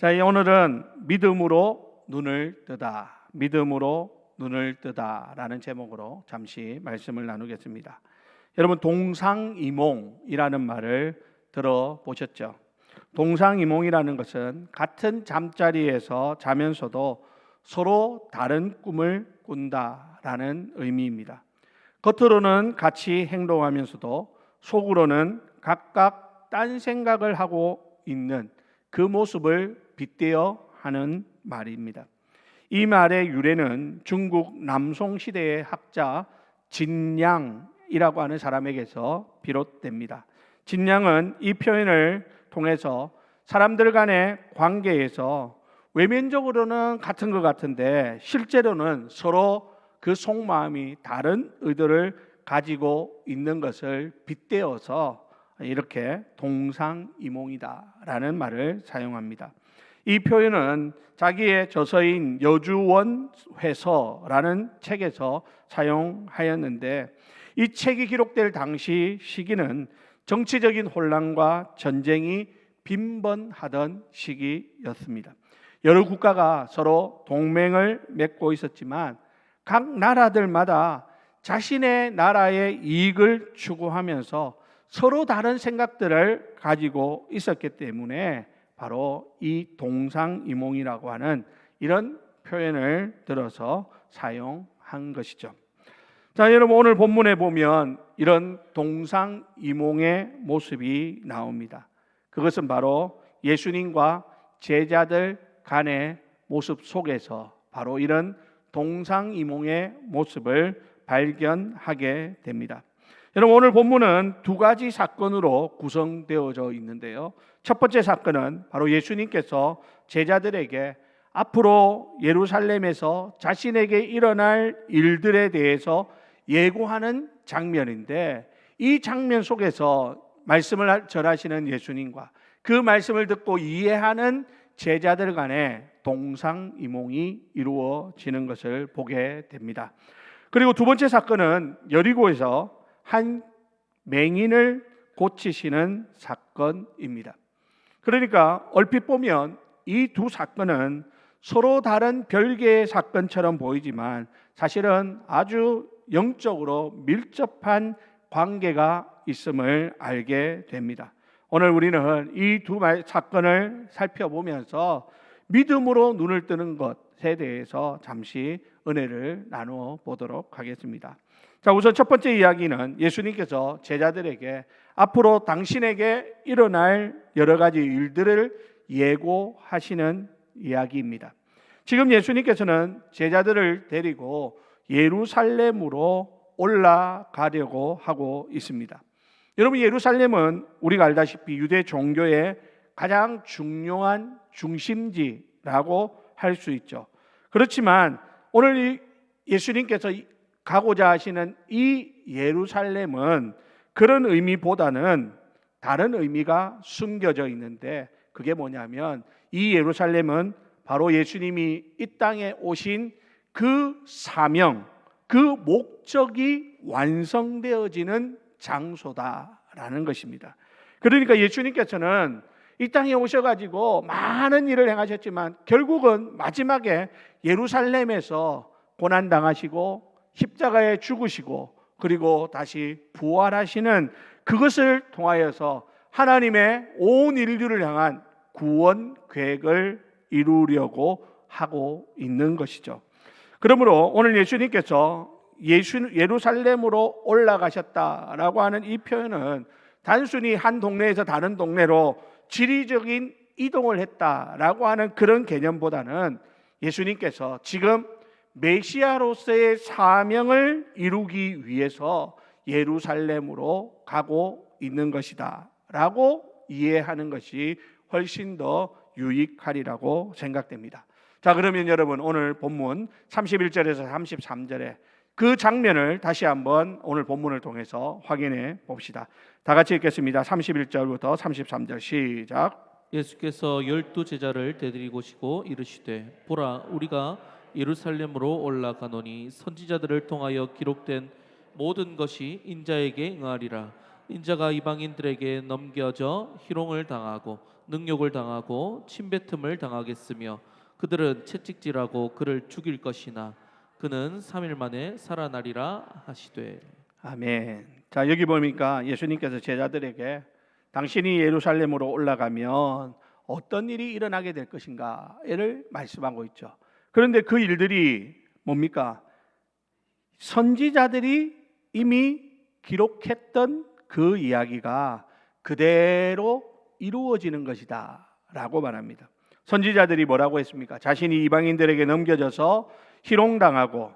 자, 오늘은 믿음으로 눈을 뜨다, 믿음으로 눈을 뜨다라는 제목으로 잠시 말씀을 나누겠습니다. 여러분, 동상이몽이라는 말을 들어보셨죠? 동상이몽이라는 것은 같은 잠자리에서 자면서도 서로 다른 꿈을 꾼다라는 의미입니다. 겉으로는 같이 행동하면서도 속으로는 각각 딴 생각을 하고 있는 그 모습을 빗대어 하는 말입니다. 이 말의 유래는 중국 남송 시대의 학자 진양이라고 하는 사람에게서 비롯됩니다. 진양은 이 표현을 통해서 사람들 간의 관계에서 외면적으로는 같은 것 같은데 실제로는 서로 그 속마음이 다른 의도를 가지고 있는 것을 빗대어서 이렇게 동상이몽이다라는 말을 사용합니다. 이 표현은 자기의 저서인 여주원회서라는 책에서 사용하였는데, 이 책이 기록될 당시 시기는 정치적인 혼란과 전쟁이 빈번하던 시기였습니다. 여러 국가가 서로 동맹을 맺고 있었지만 각 나라들마다 자신의 나라의 이익을 추구하면서 서로 다른 생각들을 가지고 있었기 때문에 바로 이 동상이몽이라고 하는 이런 표현을 들어서 사용한 것이죠. 자, 여러분, 오늘 본문에 보면 이런 동상이몽의 모습이 나옵니다. 그것은 바로 예수님과 제자들 간의 모습 속에서 바로 이런 동상이몽의 모습을 발견하게 됩니다. 여러분, 오늘 본문은 두 가지 사건으로 구성되어져 있는데요. 첫 번째 사건은 바로 예수님께서 제자들에게 앞으로 예루살렘에서 자신에게 일어날 일들에 대해서 예고하는 장면인데, 이 장면 속에서 말씀을 전하시는 예수님과 그 말씀을 듣고 이해하는 제자들 간의 동상이몽이 이루어지는 것을 보게 됩니다. 그리고 두 번째 사건은 여리고에서 한 맹인을 고치시는 사건입니다. 그러니까 얼핏 보면 이 두 사건은 서로 다른 별개의 사건처럼 보이지만 사실은 아주 영적으로 밀접한 관계가 있음을 알게 됩니다. 오늘 우리는 이 두 사건을 살펴보면서 믿음으로 눈을 뜨는 것에 대해서 잠시 은혜를 나누어 보도록 하겠습니다. 자, 우선 첫 번째 이야기는 예수님께서 제자들에게 앞으로 당신에게 일어날 여러 가지 일들을 예고하시는 이야기입니다. 지금 예수님께서는 제자들을 데리고 예루살렘으로 올라가려고 하고 있습니다. 여러분, 예루살렘은 우리가 알다시피 유대 종교의 가장 중요한 중심지라고 할 수 있죠. 그렇지만 오늘 예수님께서 가고자 하시는 이 예루살렘은 그런 의미보다는 다른 의미가 숨겨져 있는데, 그게 뭐냐면 이 예루살렘은 바로 예수님이 이 땅에 오신 그 사명, 그 목적이 완성되어지는 장소다라는 것입니다. 그러니까 예수님께서는 이 땅에 오셔가지고 많은 일을 행하셨지만 결국은 마지막에 예루살렘에서 고난당하시고 십자가에 죽으시고 그리고 다시 부활하시는 그것을 통하여서 하나님의 온 인류를 향한 구원 계획을 이루려고 하고 있는 것이죠. 그러므로 오늘 예수님께서 예루살렘으로 올라가셨다라고 하는 이 표현은 단순히 한 동네에서 다른 동네로 지리적인 이동을 했다라고 하는 그런 개념보다는 예수님께서 지금 메시아로서의 사명을 이루기 위해서 예루살렘으로 가고 있는 것이다 라고 이해하는 것이 훨씬 더 유익하리라고 생각됩니다. 자, 그러면 여러분, 오늘 본문 31절에서 33절에 그 장면을 다시 한번 오늘 본문을 통해서 확인해 봅시다. 다 같이 읽겠습니다. 31절부터 33절 시작. 예수께서 12 제자를 데리고시고 이르시되, 보라, 우리가 예루살렘으로 올라가노니 선지자들을 통하여 기록된 모든 것이 인자에게 응하리라. 인자가 이방인들에게 넘겨져 희롱을 당하고 능욕을 당하고 침뱉음을 당하겠으며 그들은 채찍질하고 그를 죽일 것이나 그는 3일 만에 살아나리라 하시되. 아멘. 자, 여기 보니까 예수님께서 제자들에게 당신이 예루살렘으로 올라가면 어떤 일이 일어나게 될 것인가를 말씀하고 있죠. 그런데 그 일들이 뭡니까? 선지자들이 이미 기록했던 그 이야기가 그대로 이루어지는 것이다 라고 말합니다. 선지자들이 뭐라고 했습니까? 자신이 이방인들에게 넘겨져서 희롱당하고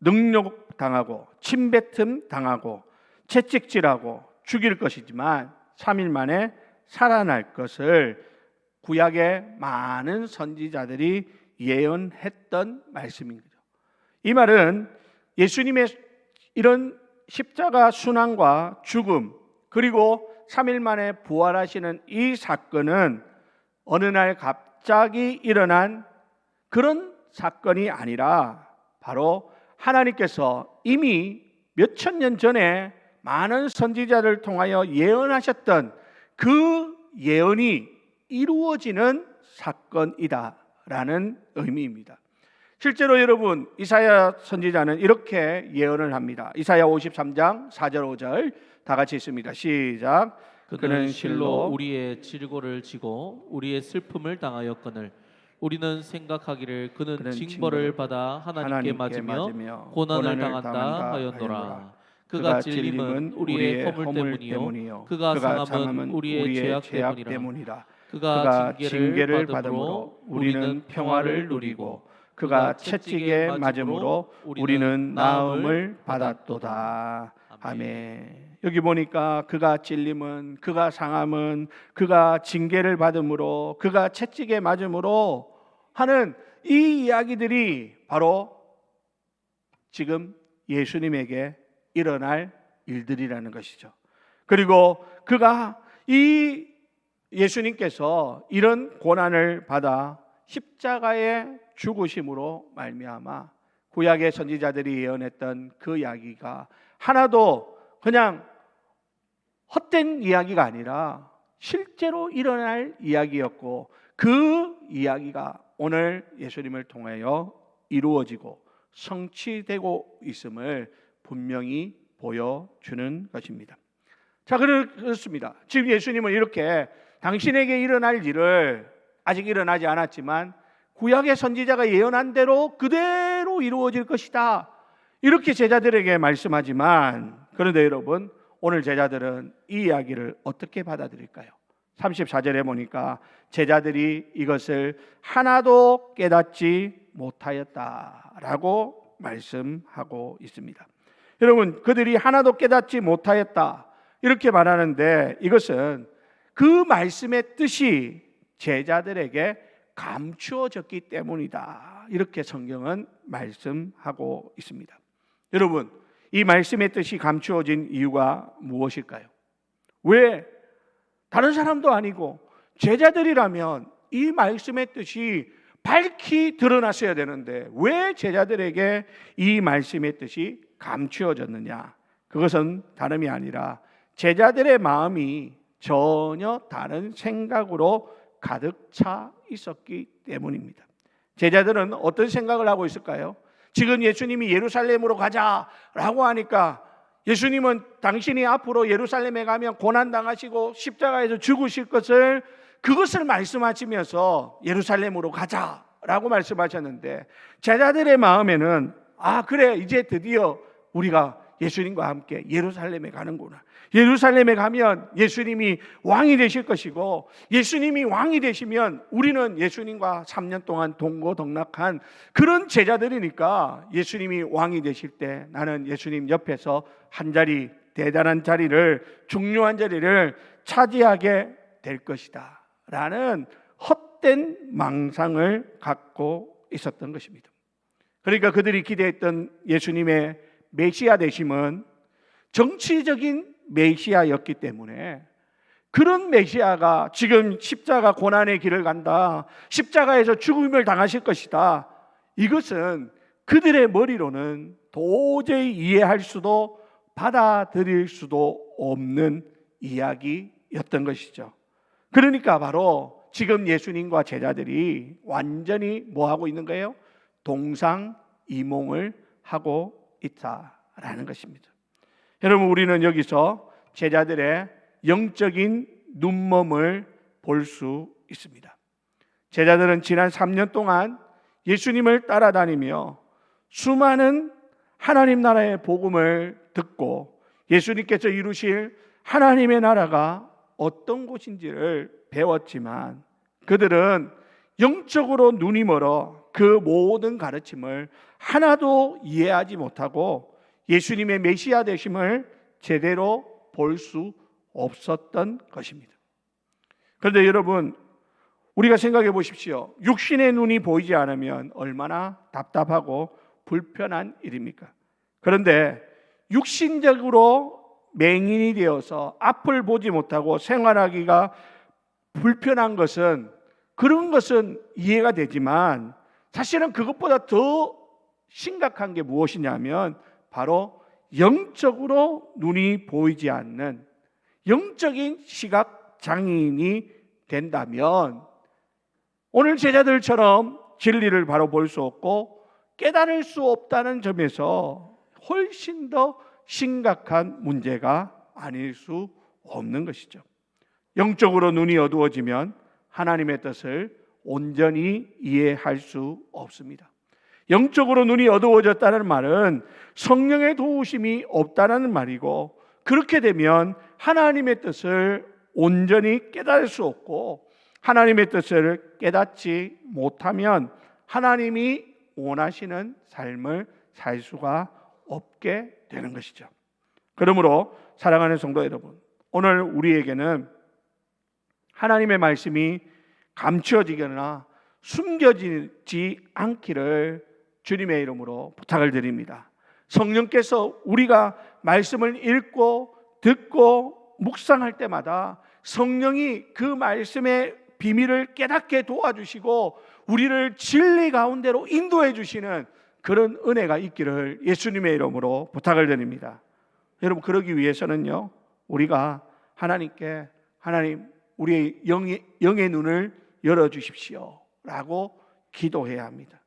능욕당하고 침뱉음 당하고 채찍질하고 죽일 것이지만 3일 만에 살아날 것을 구약의 많은 선지자들이 예언했던 말씀인 거죠. 이 말은 예수님의 이런 십자가 순환과 죽음 그리고 3일 만에 부활하시는 이 사건은 어느 날 갑자기 일어난 그런 사건이 아니라 바로 하나님께서 이미 몇천 년 전에 많은 선지자를 통하여 예언하셨던 그 예언이 이루어지는 사건이다라는 의미입니다. 실제로 여러분 이사야 선지자는 이렇게 예언을 합니다. 이사야 53장 4절 5절 다 같이 읽습니다. 시작. 그는 실로 우리의 질고를 지고 우리의 슬픔을 당하였거늘 우리는 생각하기를 그는 징벌을 받아 하나님께 맞으며 고난을 당한다 하였노라. 그가 찔림은 우리의 허물 때문이요 그가 상함은 우리의 죄악 때문이라. 그가 징계를 받음으로 우리는 평화를 누리고 그가 채찍에 맞음으로 우리는 나음을 받았도다. 아멘. 여기 보니까 그가 찔림은 그가 상함은 그가 징계를 받음으로 그가 채찍에 맞음으로 하는 이 이야기들이 바로 지금 예수님에게 일어날 일들이라는 것이죠. 그리고 그가 이 예수님께서 이런 고난을 받아 십자가에 죽으심으로 말미암아 구약의 선지자들이 예언했던 그 이야기가 하나도 그냥 헛된 이야기가 아니라 실제로 일어날 이야기였고 그 이야기가 오늘 예수님을 통하여 이루어지고 성취되고 있음을 분명히 보여주는 것입니다. 자, 그렇습니다. 지금 예수님은 이렇게 당신에게 일어날 일을 아직 일어나지 않았지만 구약의 선지자가 예언한 대로 그대로 이루어질 것이다 이렇게 제자들에게 말씀하지만 그런데 여러분 오늘 제자들은 이 이야기를 어떻게 받아들일까요? 34절에 보니까 제자들이 이것을 하나도 깨닫지 못하였다라고 말씀하고 있습니다. 여러분 그들이 하나도 깨닫지 못하였다 이렇게 말하는데 이것은 그 말씀의 뜻이 제자들에게 감추어졌기 때문이다 이렇게 성경은 말씀하고 있습니다. 여러분 이 말씀의 뜻이 감추어진 이유가 무엇일까요? 왜 다른 사람도 아니고 제자들이라면 이 말씀의 뜻이 밝히 드러났어야 되는데 왜 제자들에게 이 말씀의 뜻이 감추어졌느냐? 그것은 다름이 아니라 제자들의 마음이 전혀 다른 생각으로 가득 차 있었기 때문입니다. 제자들은 어떤 생각을 하고 있을까요? 지금 예수님이 예루살렘으로 가자라고 하니까 예수님은 당신이 앞으로 예루살렘에 가면 고난당하시고 십자가에서 죽으실 것을 그것을 말씀하시면서 예루살렘으로 가자라고 말씀하셨는데 제자들의 마음에는 그래 이제 드디어 우리가 예수님과 함께 예루살렘에 가는구나. 예루살렘에 가면 예수님이 왕이 되실 것이고 예수님이 왕이 되시면 우리는 예수님과 3년 동안 동고동락한 그런 제자들이니까 예수님이 왕이 되실 때 나는 예수님 옆에서 한 자리 대단한 자리를 중요한 자리를 차지하게 될 것이다 라는 헛된 망상을 갖고 있었던 것입니다. 그러니까 그들이 기대했던 예수님의 메시아 되심은 정치적인 메시아였기 때문에 그런 메시아가 지금 십자가 고난의 길을 간다, 십자가에서 죽음을 당하실 것이다, 이것은 그들의 머리로는 도저히 이해할 수도 받아들일 수도 없는 이야기였던 것이죠. 그러니까 바로 지금 예수님과 제자들이 완전히 뭐 하고 있는 거예요? 동상이몽을 하고 있다라는 것입니다. 여러분, 우리는 여기서 제자들의 영적인 눈먼을 볼 수 있습니다. 제자들은 지난 3년 동안 예수님을 따라다니며 수많은 하나님 나라의 복음을 듣고 예수님께서 이루실 하나님의 나라가 어떤 곳인지를 배웠지만 그들은 영적으로 눈이 멀어 그 모든 가르침을 하나도 이해하지 못하고 예수님의 메시아 되심을 제대로 볼 수 없었던 것입니다. 그런데 여러분, 우리가 생각해 보십시오. 육신의 눈이 보이지 않으면 얼마나 답답하고 불편한 일입니까? 그런데 육신적으로 맹인이 되어서 앞을 보지 못하고 생활하기가 불편한 것은, 그런 것은 이해가 되지만 사실은 그것보다 더 심각한 게 무엇이냐면 바로 영적으로 눈이 보이지 않는 영적인 시각 장애인이 된다면 오늘 제자들처럼 진리를 바로 볼 수 없고 깨달을 수 없다는 점에서 훨씬 더 심각한 문제가 아닐 수 없는 것이죠. 영적으로 눈이 어두워지면 하나님의 뜻을 온전히 이해할 수 없습니다. 영적으로 눈이 어두워졌다는 말은 성령의 도우심이 없다는 말이고, 그렇게 되면 하나님의 뜻을 온전히 깨달을 수 없고, 하나님의 뜻을 깨닫지 못하면 하나님이 원하시는 삶을 살 수가 없게 되는 것이죠. 그러므로 사랑하는 성도 여러분, 오늘 우리에게는 하나님의 말씀이 감추어지거나 숨겨지지 않기를 주님의 이름으로 부탁을 드립니다. 성령께서 우리가 말씀을 읽고 듣고 묵상할 때마다 성령이 그 말씀의 비밀을 깨닫게 도와주시고 우리를 진리 가운데로 인도해 주시는 그런 은혜가 있기를 예수님의 이름으로 부탁을 드립니다. 여러분, 그러기 위해서는요, 우리가 하나님께 하나님, 우리의 영의 눈을 열어주십시오 라고 기도해야 합니다.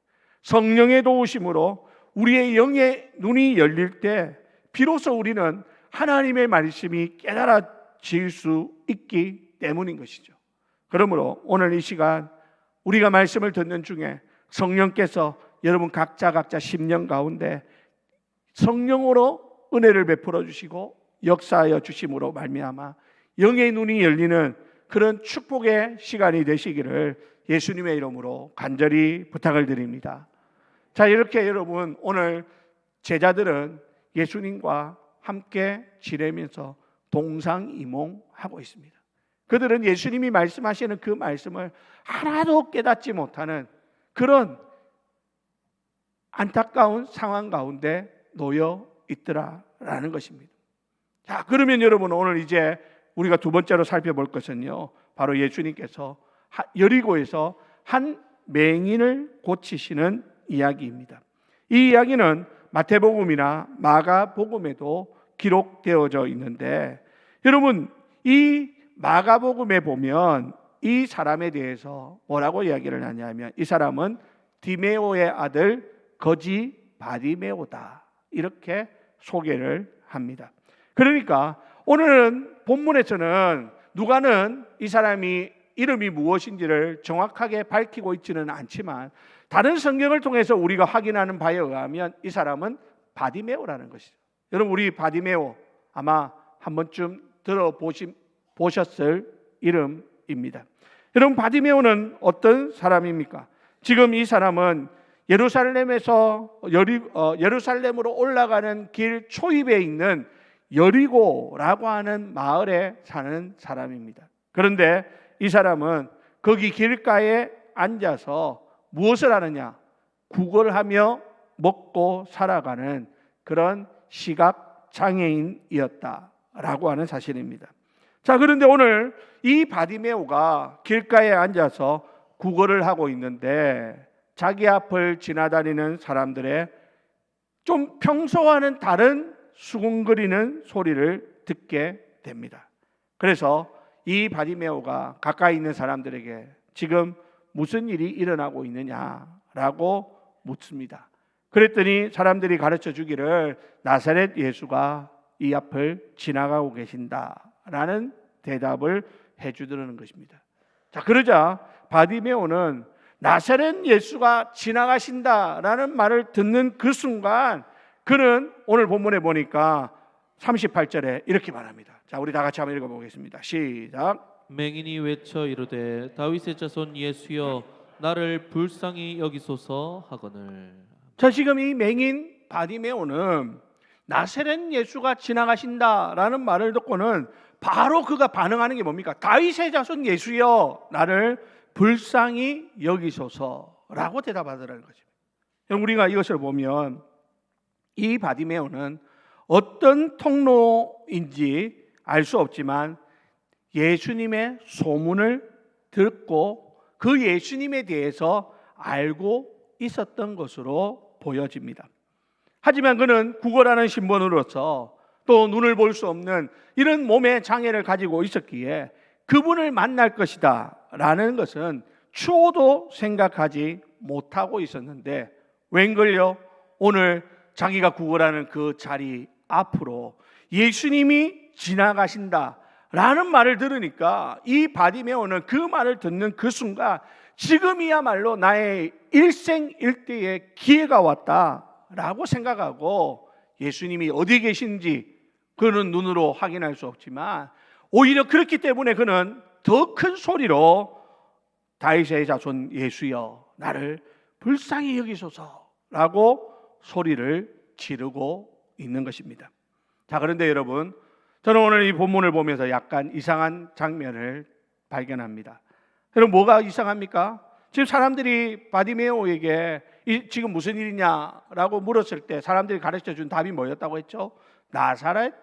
성령의 도우심으로 우리의 영의 눈이 열릴 때 비로소 우리는 하나님의 말씀이 깨달아질 수 있기 때문인 것이죠. 그러므로 오늘 이 시간 우리가 말씀을 듣는 중에 성령께서 여러분 각자 심령 가운데 성령으로 은혜를 베풀어 주시고 역사하여 주심으로 말미암아 영의 눈이 열리는 그런 축복의 시간이 되시기를 예수님의 이름으로 간절히 부탁을 드립니다. 자, 이렇게 여러분, 오늘 제자들은 예수님과 함께 지내면서 동상이몽하고 있습니다. 그들은 예수님이 말씀하시는 그 말씀을 하나도 깨닫지 못하는 그런 안타까운 상황 가운데 놓여 있더라라는 것입니다. 자, 그러면 여러분, 오늘 이제 우리가 두 번째로 살펴볼 것은요, 바로 예수님께서 여리고에서 한 맹인을 고치시는 이야기입니다. 이 이야기는 마태복음이나 마가복음에도 기록되어져 있는데, 여러분, 이 마가복음에 보면 이 사람에 대해서 뭐라고 이야기를 하냐면 이 사람은 디메오의 아들 거지 바디메오다, 이렇게 소개를 합니다. 그러니까 오늘은 본문에서는 누가는 이 사람이 이름이 무엇인지를 정확하게 밝히고 있지는 않지만 다른 성경을 통해서 우리가 확인하는 바에 의하면 이 사람은 바디메오라는 것이죠. 여러분, 우리 바디메오 아마 한 번쯤 들어보셨을 이름입니다. 여러분, 바디메오는 어떤 사람입니까? 지금 이 사람은 예루살렘에서 예루살렘으로 올라가는 길 초입에 있는 여리고라고 하는 마을에 사는 사람입니다. 그런데 이 사람은 거기 길가에 앉아서 무엇을 하느냐? 구걸하며 먹고 살아가는 그런 시각 장애인이었다라고 하는 사실입니다. 자, 그런데 오늘 이 바디메오가 길가에 앉아서 구걸을 하고 있는데 자기 앞을 지나다니는 사람들의 좀 평소와는 다른 수군거리는 소리를 듣게 됩니다. 그래서 이 바디메오가 가까이 있는 사람들에게 지금 무슨 일이 일어나고 있느냐라고 묻습니다. 그랬더니 사람들이 가르쳐 주기를 나사렛 예수가 이 앞을 지나가고 계신다라는 대답을 해주더라는 것입니다. 자, 그러자 바디메오는 나사렛 예수가 지나가신다라는 말을 듣는 그 순간 그는 오늘 본문에 보니까 38절에 이렇게 말합니다. 자, 우리 다 같이 한번 읽어보겠습니다. 시작. 맹인이 외쳐 이르되 다윗의 자손 예수여 나를 불쌍히 여기소서 하거늘. 자, 지금 이 맹인 바디메오는 나사렛 예수가 지나가신다라는 말을 듣고는 바로 그가 반응하는 게 뭡니까? 다윗의 자손 예수여 나를 불쌍히 여기소서라고 대답하더라는 거죠. 우리가 이것을 보면 이 바디메오는 어떤 통로인지 알 수 없지만 예수님의 소문을 듣고 그 예수님에 대해서 알고 있었던 것으로 보여집니다. 하지만 그는 구걸하는 신분으로서 또 눈을 볼 수 없는 이런 몸의 장애를 가지고 있었기에 그분을 만날 것이다 라는 것은 추호도 생각하지 못하고 있었는데 웬걸요? 오늘 자기가 구걸하는 그 자리 앞으로 예수님이 지나가신다 라는 말을 들으니까 이 바디메오는 그 말을 듣는 그 순간 지금이야말로 나의 일생일대의 기회가 왔다라고 생각하고 예수님이 어디 계신지 그는 눈으로 확인할 수 없지만 오히려 그렇기 때문에 그는 더 큰 소리로 다윗의 자손 예수여 나를 불쌍히 여기소서라고 소리를 지르고 있는 것입니다. 자, 그런데 여러분, 저는 오늘 이 본문을 보면서 약간 이상한 장면을 발견합니다. 여러분, 뭐가 이상합니까? 지금 사람들이 바디메오에게 지금 무슨 일이냐라고 물었을 때 사람들이 가르쳐준 답이 뭐였다고 했죠? 나사렛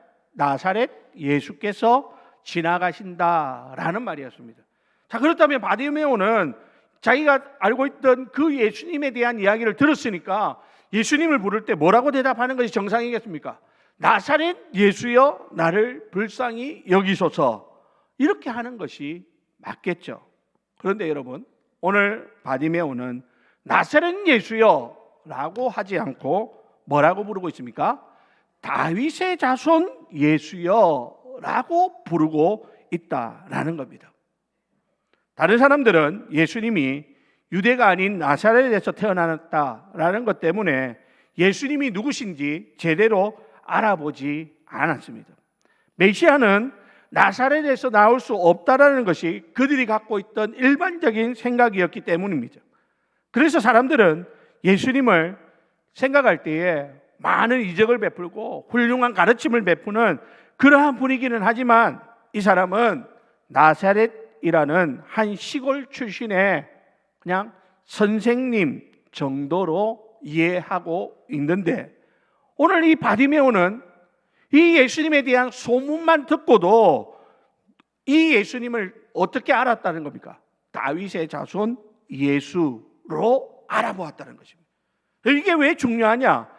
예수께서 지나가신다라는 말이었습니다. 자, 그렇다면 바디메오는 자기가 알고 있던 그 예수님에 대한 이야기를 들었으니까 예수님을 부를 때 뭐라고 대답하는 것이 정상이겠습니까? 나사렛 예수여 나를 불쌍히 여기소서, 이렇게 하는 것이 맞겠죠. 그런데 여러분, 오늘 바디메오는 나사렛 예수여 라고 하지 않고 뭐라고 부르고 있습니까? 다윗의 자손 예수여 라고 부르고 있다라는 겁니다. 다른 사람들은 예수님이 유대가 아닌 나사렛에서 태어났다라는 것 때문에 예수님이 누구신지 제대로 알아보지 않았습니다. 메시아는 나사렛에서 나올 수 없다라는 것이 그들이 갖고 있던 일반적인 생각이었기 때문입니다. 그래서 사람들은 예수님을 생각할 때에 많은 이적을 베풀고 훌륭한 가르침을 베푸는 그러한 분이기는 하지만 이 사람은 나사렛이라는 한 시골 출신의 그냥 선생님 정도로 이해하고 있는데 오늘 이 바디메오는 이 예수님에 대한 소문만 듣고도 이 예수님을 어떻게 알았다는 겁니까? 다윗의 자손 예수로 알아보았다는 것입니다. 이게 왜 중요하냐?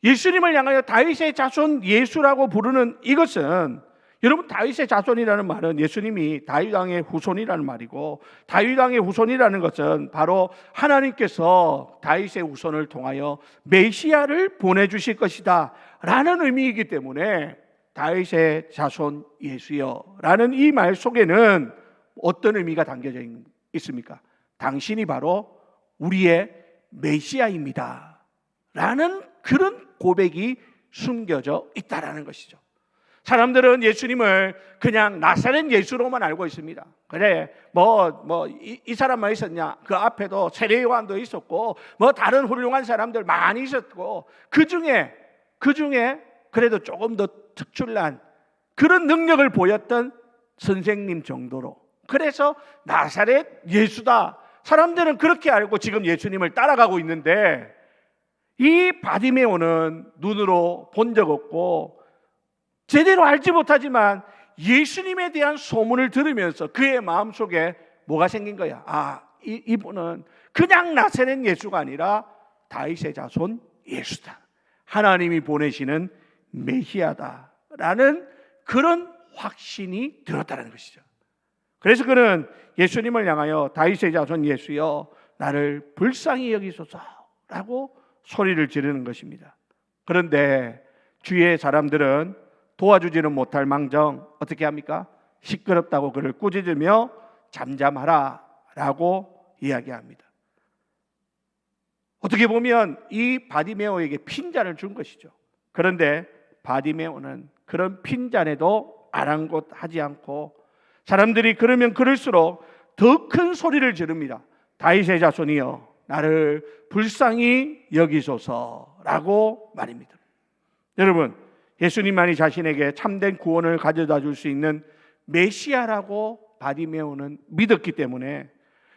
예수님을 향하여 다윗의 자손 예수라고 부르는 이것은, 여러분, 다윗의 자손이라는 말은 예수님이 다윗 왕의 후손이라는 말이고, 다윗 왕의 후손이라는 것은 바로 하나님께서 다윗의 후손을 통하여 메시아를 보내주실 것이다 라는 의미이기 때문에 다윗의 자손 예수여 라는 이 말 속에는 어떤 의미가 담겨져 있습니까? 당신이 바로 우리의 메시아입니다 라는 그런 고백이 숨겨져 있다라는 것이죠. 사람들은 예수님을 그냥 나사렛 예수로만 알고 있습니다. 그래, 이 사람만 있었냐? 그 앞에도 세례 요한도 있었고, 다른 훌륭한 사람들 많이 있었고, 그 중에 그래도 조금 더 특출난 그런 능력을 보였던 선생님 정도로. 그래서 나사렛 예수다. 사람들은 그렇게 알고 지금 예수님을 따라가고 있는데, 이 바디메오는 눈으로 본 적 없고 제대로 알지 못하지만 예수님에 대한 소문을 들으면서 그의 마음속에 뭐가 생긴 거야? 이분은 그냥 나사렛 예수가 아니라 다윗의 자손 예수다. 하나님이 보내시는 메시아다라는 그런 확신이 들었다는 것이죠. 그래서 그는 예수님을 향하여 다윗의 자손 예수여 나를 불쌍히 여기소서라고 소리를 지르는 것입니다. 그런데 주위의 사람들은 도와주지는 못할 망정 어떻게 합니까? 시끄럽다고 그를 꾸짖으며 잠잠하라 라고 이야기합니다. 어떻게 보면 이 바디메오에게 핀잔을 준 것이죠. 그런데 바디메오는 그런 핀잔에도 아랑곳하지 않고 사람들이 그러면 그럴수록 더 큰 소리를 지릅니다. 다윗의 자손이여 나를 불쌍히 여기소서라고 말입니다. 여러분, 예수님만이 자신에게 참된 구원을 가져다 줄 수 있는 메시아라고 바디메오는 믿었기 때문에,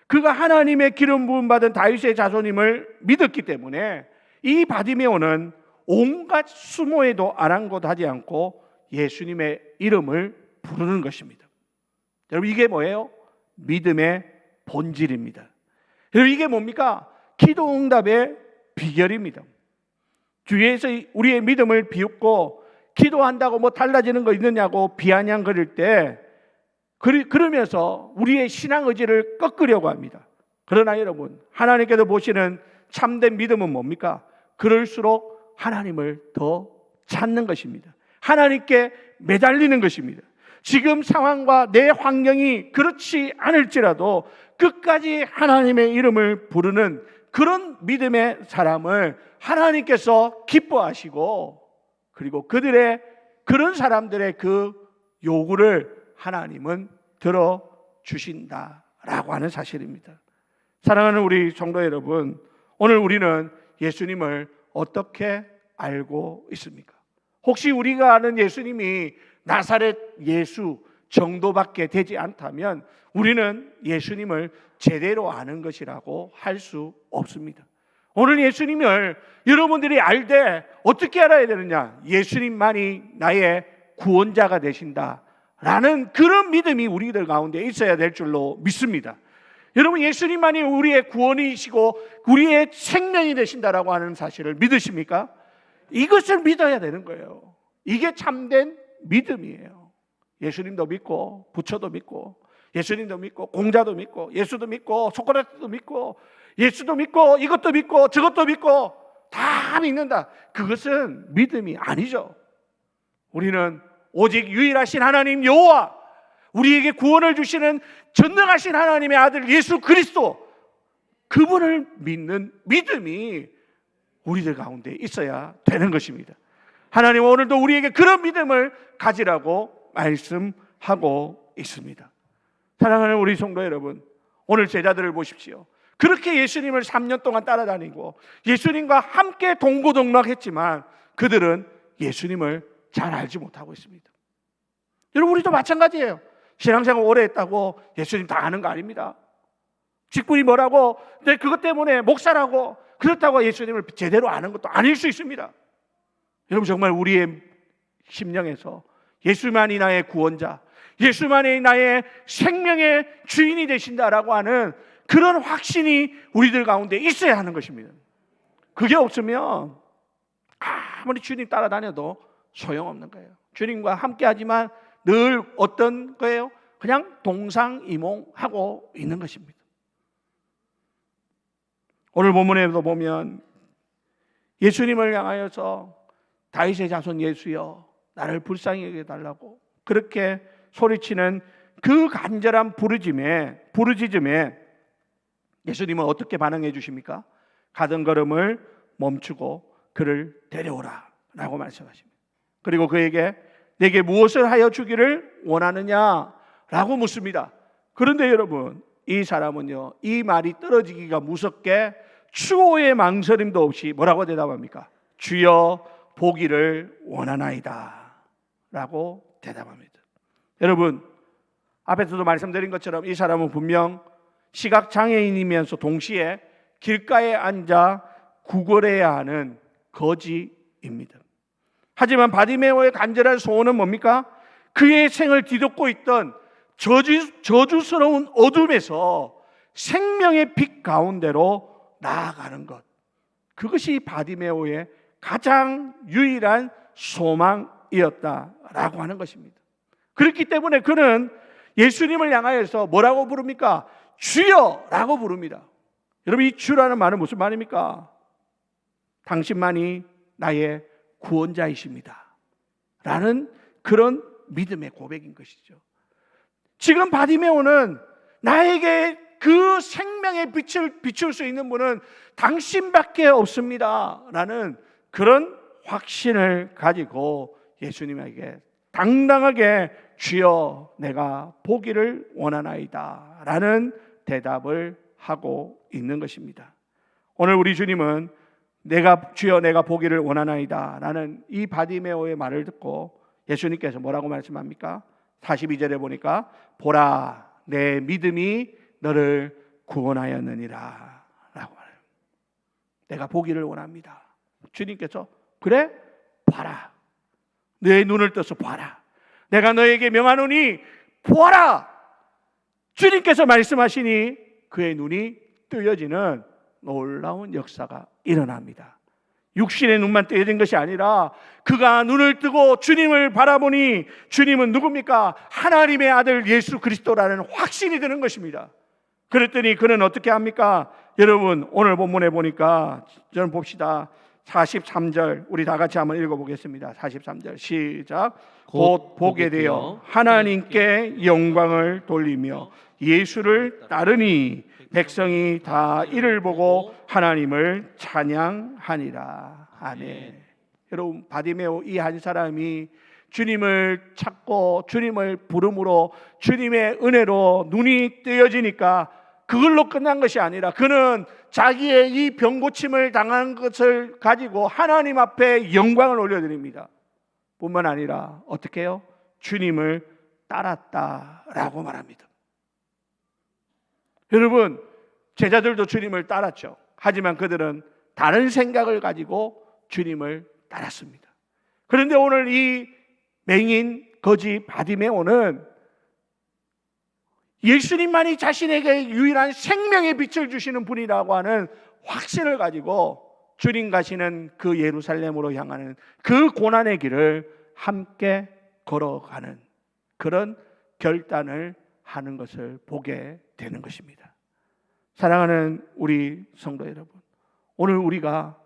그가 하나님의 기름 부음 받은 다윗의 자손임을 믿었기 때문에 이 바디메오는 온갖 수모에도 아랑곳하지 않고 예수님의 이름을 부르는 것입니다. 여러분, 이게 뭐예요? 믿음의 본질입니다. 여러분, 이게 뭡니까? 기도 응답의 비결입니다. 주위에서 우리의 믿음을 비웃고 기도한다고 뭐 달라지는 거 있느냐고 비아냥거릴 때 그러면서 우리의 신앙 의지를 꺾으려고 합니다. 그러나 여러분, 하나님께서 보시는 참된 믿음은 뭡니까? 그럴수록 하나님을 더 찾는 것입니다. 하나님께 매달리는 것입니다. 지금 상황과 내 환경이 그렇지 않을지라도 끝까지 하나님의 이름을 부르는 그런 믿음의 사람을 하나님께서 기뻐하시고, 그리고 그런 사람들의 그 요구를 하나님은 들어주신다라고 하는 사실입니다. 사랑하는 우리 성도 여러분, 오늘 우리는 예수님을 어떻게 알고 있습니까? 혹시 우리가 아는 예수님이 나사렛 예수 정도밖에 되지 않다면 우리는 예수님을 제대로 아는 것이라고 할 수 없습니다. 오늘 예수님을 여러분들이 알되 어떻게 알아야 되느냐? 예수님만이 나의 구원자가 되신다라는 그런 믿음이 우리들 가운데 있어야 될 줄로 믿습니다. 여러분, 예수님만이 우리의 구원이시고 우리의 생명이 되신다라고 하는 사실을 믿으십니까? 이것을 믿어야 되는 거예요. 이게 참된 믿음이에요. 예수님도 믿고 부처도 믿고 예수님도 믿고 공자도 믿고 예수도 믿고 소크라테스도 믿고 예수도 믿고 이것도 믿고 저것도 믿고 다 믿는다. 그것은 믿음이 아니죠. 우리는 오직 유일하신 하나님 여호와, 우리에게 구원을 주시는 전능하신 하나님의 아들 예수 그리스도, 그분을 믿는 믿음이 우리들 가운데 있어야 되는 것입니다. 하나님 오늘도 우리에게 그런 믿음을 가지라고 말씀하고 있습니다. 사랑하는 우리 성도 여러분, 오늘 제자들을 보십시오. 그렇게 예수님을 3년 동안 따라다니고 예수님과 함께 동고동락했지만 그들은 예수님을 잘 알지 못하고 있습니다. 여러분, 우리도 마찬가지예요. 신앙생활 오래 했다고 예수님 다 아는 거 아닙니다. 직분이 뭐라고, 근데 그것 때문에 목사라고 그렇다고 예수님을 제대로 아는 것도 아닐 수 있습니다. 여러분, 정말 우리의 심령에서 예수만이 나의 구원자, 예수만이 나의 생명의 주인이 되신다라고 하는 그런 확신이 우리들 가운데 있어야 하는 것입니다. 그게 없으면 아무리 주님 따라다녀도 소용없는 거예요. 주님과 함께하지만 늘 어떤 거예요? 그냥 동상이몽하고 있는 것입니다. 오늘 본문에도 보면 예수님을 향하여서 다윗의 자손 예수여 나를 불쌍히 여겨달라고 그렇게 소리치는 그 간절한 부르짖음에 예수님은 어떻게 반응해 주십니까? 가던 걸음을 멈추고 그를 데려오라 라고 말씀하십니다. 그리고 그에게 내게 무엇을 하여 주기를 원하느냐 라고 묻습니다. 그런데 여러분, 이 사람은요, 이 말이 떨어지기가 무섭게 추호의 망설임도 없이 뭐라고 대답합니까? 주여 보기를 원하나이다 라고 대답합니다. 여러분, 앞에서도 말씀드린 것처럼 이 사람은 분명 시각장애인이면서 동시에 길가에 앉아 구걸해야 하는 거지입니다. 하지만 바디메오의 간절한 소원은 뭡니까? 그의 생을 뒤덮고 있던 저주스러운 어둠에서 생명의 빛 가운데로 나아가는 것, 그것이 바디메오의 가장 유일한 소망이었다라고 하는 것입니다. 그렇기 때문에 그는 예수님을 향하여서 뭐라고 부릅니까? 주여라고 부릅니다. 여러분, 이 주라는 말은 무슨 말입니까? 당신만이 나의 구원자이십니다 라는 그런 믿음의 고백인 것이죠. 지금 바디메오는 나에게 그 생명의 빛을 비출 수 있는 분은 당신밖에 없습니다 라는 그런 확신을 가지고 예수님에게 당당하게 주여 내가 보기를 원하나이다 라는 대답을 하고 있는 것입니다. 오늘 우리 주님은 주여 내가 보기를 원하나이다 라는 이 바디메오의 말을 듣고 예수님께서 뭐라고 말씀합니까? 42절에 보니까 보라 내 믿음이 너를 구원하였느니라 라고 말해요. 내가 보기를 원합니다. 주님께서 그래? 봐라. 내 눈을 떠서 봐라. 내가 너에게 명하노니 보아라. 주님께서 말씀하시니 그의 눈이 뜨여지는 놀라운 역사가 일어납니다. 육신의 눈만 뜨여진 것이 아니라 그가 눈을 뜨고 주님을 바라보니 주님은 누굽니까? 하나님의 아들 예수 그리스도라는 확신이 드는 것입니다. 그랬더니 그는 어떻게 합니까? 여러분 오늘 본문에 보니까 저는 봅시다. 43절 우리 다 같이 한번 읽어보겠습니다. 43절 시작. 곧 보게 되어 하나님께 영광을 돌리며 예수를 따르니 백성이 다 이를 보고 하나님을 찬양하니라. 아멘. 여러분 바디메오 이 한 사람이 주님을 찾고 주님을 부름으로 주님의 은혜로 눈이 뜨여지니까 그걸로 끝난 것이 아니라 그는 자기의 이 병고침을 당한 것을 가지고 하나님 앞에 영광을 올려드립니다. 뿐만 아니라 어떻게 해요? 주님을 따랐다라고 말합니다. 여러분 제자들도 주님을 따랐죠. 하지만 그들은 다른 생각을 가지고 주님을 따랐습니다. 그런데 오늘 이 맹인 거지 바디메오는 예수님만이 자신에게 유일한 생명의 빛을 주시는 분이라고 하는 확신을 가지고 주님 가시는 그 예루살렘으로 향하는 그 고난의 길을 함께 걸어가는 그런 결단을 하는 것을 보게 되는 것입니다. 사랑하는 우리 성도 여러분, 오늘 우리가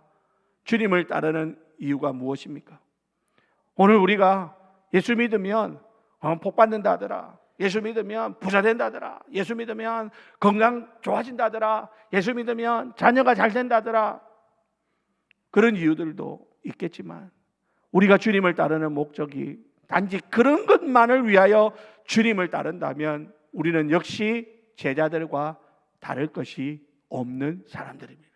주님을 따르는 이유가 무엇입니까? 오늘 우리가 예수 믿으면 복 받는다더라, 예수 믿으면 부자 된다더라, 예수 믿으면 건강 좋아진다더라, 예수 믿으면 자녀가 잘 된다더라, 그런 이유들도 있겠지만 우리가 주님을 따르는 목적이 단지 그런 것만을 위하여 주님을 따른다면 우리는 역시 제자들과 다를 것이 없는 사람들입니다.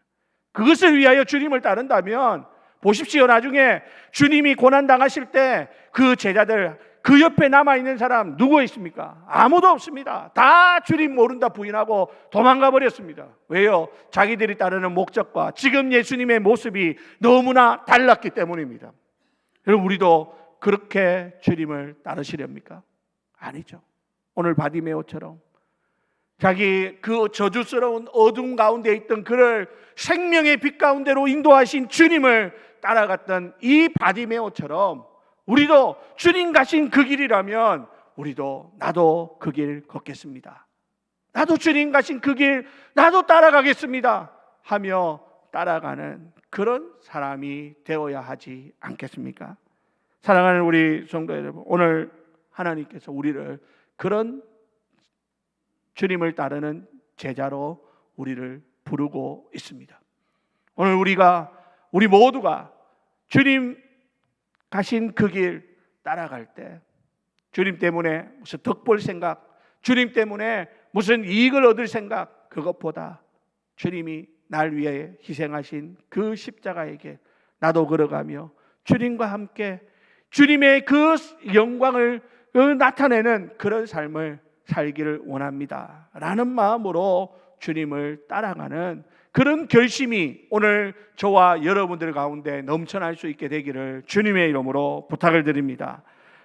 그것을 위하여 주님을 따른다면 보십시오. 나중에 주님이 고난당하실 때 그 제자들 그 옆에 남아있는 사람 누구 있습니까? 아무도 없습니다. 다 주님 모른다 부인하고 도망가 버렸습니다. 왜요? 자기들이 따르는 목적과 지금 예수님의 모습이 너무나 달랐기 때문입니다. 여러분 우리도 그렇게 주님을 따르시렵니까? 아니죠. 오늘 바디메오처럼 자기 그 저주스러운 어둠 가운데 있던 그를 생명의 빛 가운데로 인도하신 주님을 따라갔던 이 바디메오처럼 우리도 주님 가신 그 길이라면 나도 그 길 걷겠습니다. 나도 주님 가신 그 길 나도 따라가겠습니다 하며 따라가는 그런 사람이 되어야 하지 않겠습니까? 사랑하는 우리 성도 여러분, 오늘 하나님께서 우리를 그런 주님을 따르는 제자로 우리를 부르고 있습니다. 오늘 우리 모두가 주님 가신 그 길 따라갈 때 주님 때문에 무슨 덕 볼 생각, 주님 때문에 무슨 이익을 얻을 생각, 그것보다 주님이 날 위해 희생하신 그 십자가의 길 나도 걸어가며 주님과 함께 주님의 그 영광을 나타내는 그런 삶을 살기를 원합니다 라는 마음으로 주님을 따라가는 그런 결심이 오늘 저와 여러분들 가운데 넘쳐날 수 있게 되기를 주님의 이름으로 부탁을 드립니다.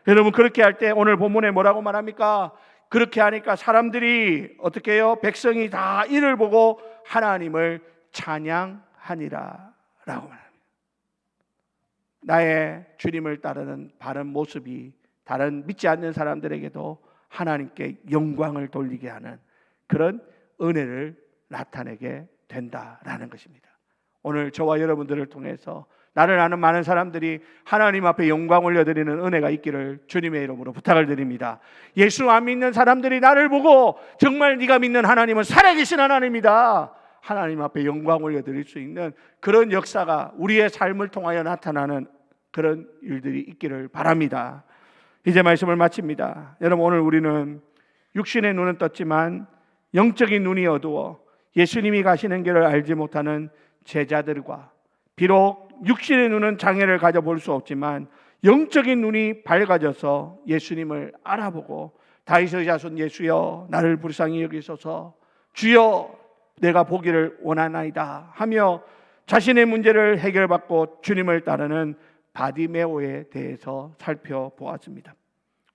여러분 그렇게 할 때 오늘 본문에 뭐라고 말합니까? 그렇게 하니까 사람들이 어떻게 해요? 백성이 다 이를 보고 하나님을 찬양하니라 라고 말합니다. 나의 주님을 따르는 바른 모습이 다른 믿지 않는 사람들에게도 하나님께 영광을 돌리게 하는 그런 은혜를 나타내게 된다라는 것입니다. 오늘 저와 여러분들을 통해서 나를 아는 많은 사람들이 하나님 앞에 영광 올려드리는 은혜가 있기를 주님의 이름으로 부탁을 드립니다. 예수 안 믿는 사람들이 나를 보고 정말 네가 믿는 하나님은 살아계신 하나님이다, 하나님 앞에 영광 올려드릴 수 있는 그런 역사가 우리의 삶을 통하여 나타나는 그런 일들이 있기를 바랍니다. 이제 말씀을 마칩니다. 여러분, 오늘 우리는 육신의 눈은 떴지만 영적인 눈이 어두워 예수님이 가시는 길을 알지 못하는 제자들과, 비록 육신의 눈은 장애를 가져볼 수 없지만 영적인 눈이 밝아져서 예수님을 알아보고 다윗의 자손 예수여 나를 불쌍히 여기소서, 주여 내가 보기를 원하나이다 하며 자신의 문제를 해결받고 주님을 따르는 바디메오에 대해서 살펴보았습니다.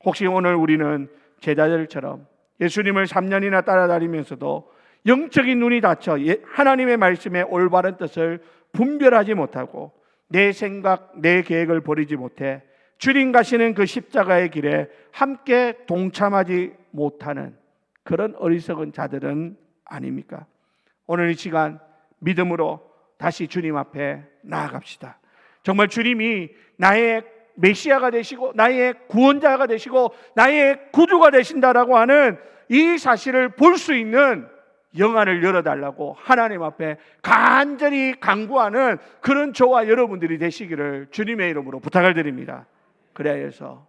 혹시 오늘 우리는 제자들처럼 예수님을 3년이나 따라다니면서도 영적인 눈이 닫혀 하나님의 말씀의 올바른 뜻을 분별하지 못하고 내 생각, 내 계획을 버리지 못해 주님 가시는 그 십자가의 길에 함께 동참하지 못하는 그런 어리석은 자들은 아닙니까? 오늘 이 시간 믿음으로 다시 주님 앞에 나아갑시다. 정말 주님이 나의 메시아가 되시고 나의 구원자가 되시고 나의 구주가 되신다라고 하는 이 사실을 볼 수 있는 영안을 열어달라고 하나님 앞에 간절히 간구하는 그런 저와 여러분들이 되시기를 주님의 이름으로 부탁을 드립니다. 그래야 해서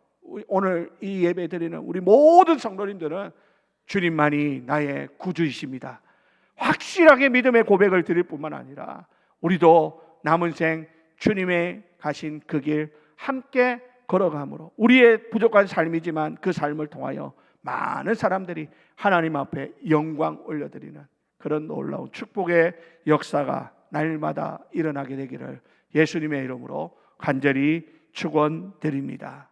오늘 이 예배 드리는 우리 모든 성도님들은 주님만이 나의 구주이십니다, 확실하게 믿음의 고백을 드릴 뿐만 아니라 우리도 남은 생 주님의 가신 그 길 함께 걸어감으로 우리의 부족한 삶이지만 그 삶을 통하여 많은 사람들이 하나님 앞에 영광 올려드리는 그런 놀라운 축복의 역사가 날마다 일어나게 되기를 예수님의 이름으로 간절히 축원드립니다.